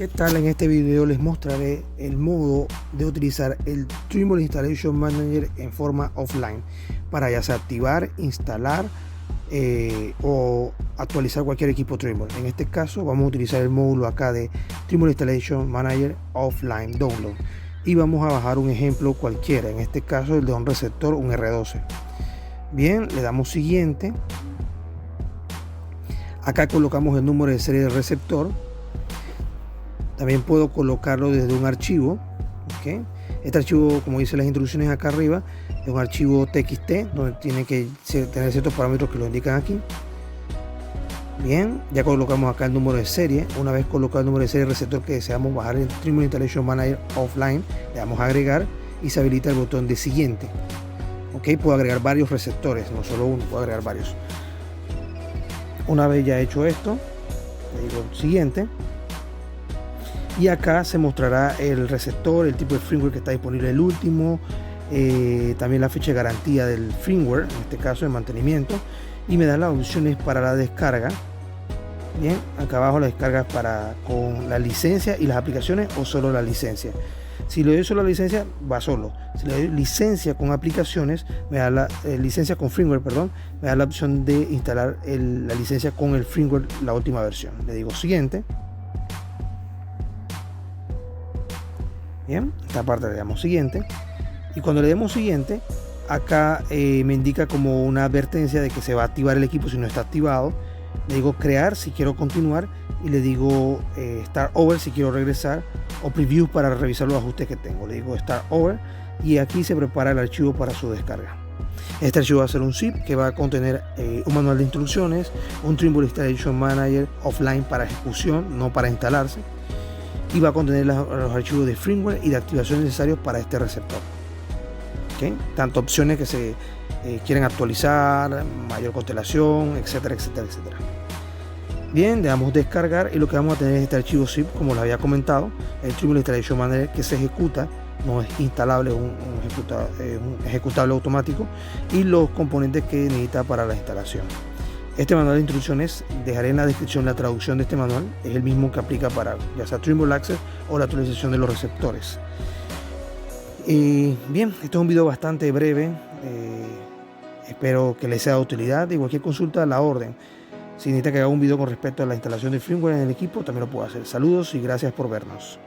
¿Qué tal? En este video les mostraré el modo de utilizar el Trimble Installation Manager en forma offline para ya sea activar, instalar o actualizar cualquier equipo Trimble. En este caso vamos a utilizar el módulo acá de Trimble Installation Manager Offline Download y vamos a bajar un ejemplo cualquiera, en este caso el de un receptor, un R12. Bien, le damos siguiente. Acá colocamos el número de serie del receptor. También puedo colocarlo desde un archivo. ¿Okay? Este archivo, como dice las instrucciones acá arriba, es un archivo TXT donde tiene que tener ciertos parámetros que lo indican aquí. Bien, ya colocamos acá el número de serie. Una vez colocado el número de serie del receptor que deseamos bajar el Trimble Installation Manager Offline, le damos a agregar y se habilita el botón de siguiente. ¿Okay? Puedo agregar varios receptores, no solo uno, puedo agregar varios. Una vez ya hecho esto, le digo siguiente. Y acá se mostrará el receptor, el tipo de firmware que está disponible, el último, también la fecha de garantía del firmware, en este caso de mantenimiento, y me da las opciones para la descarga. Bien, acá abajo la descarga con la licencia y las aplicaciones o solo la licencia. Si le doy solo la licencia, va solo. Si le doy licencia con aplicaciones, me da la licencia con firmware, perdón, me da la opción de instalar la licencia con el firmware, la última versión. Le digo siguiente. Bien, esta parte le damos siguiente y cuando le demos siguiente acá me indica como una advertencia de que se va a activar el equipo si no está activado. Le digo crear si quiero continuar y le digo start over si quiero regresar o preview para revisar los ajustes que tengo. Le digo start over y aquí se prepara el archivo para su descarga. Este archivo va a ser un zip que va a contener un manual de instrucciones, un Trimble Installation Manager offline para ejecución, no para instalarse, y va a contener los archivos de firmware y de activación necesarios para este receptor. ¿Okay? Tanto opciones que se quieren actualizar, mayor constelación, etcétera, etcétera, etcétera. Bien, le damos descargar y lo que vamos a tener es este archivo zip, como les había comentado, el Trimble Installation Manager que se ejecuta, no es instalable, es un ejecutable automático, y los componentes que necesita para la instalación. Este manual de instrucciones, dejaré en la descripción la traducción de este manual, es el mismo que aplica para ya sea Trimble Access o la actualización de los receptores. Bien, esto es un video bastante breve, espero que les sea de utilidad y cualquier consulta a la orden. Si necesita que haga un video con respecto a la instalación de firmware en el equipo, también lo puedo hacer. Saludos y gracias por vernos.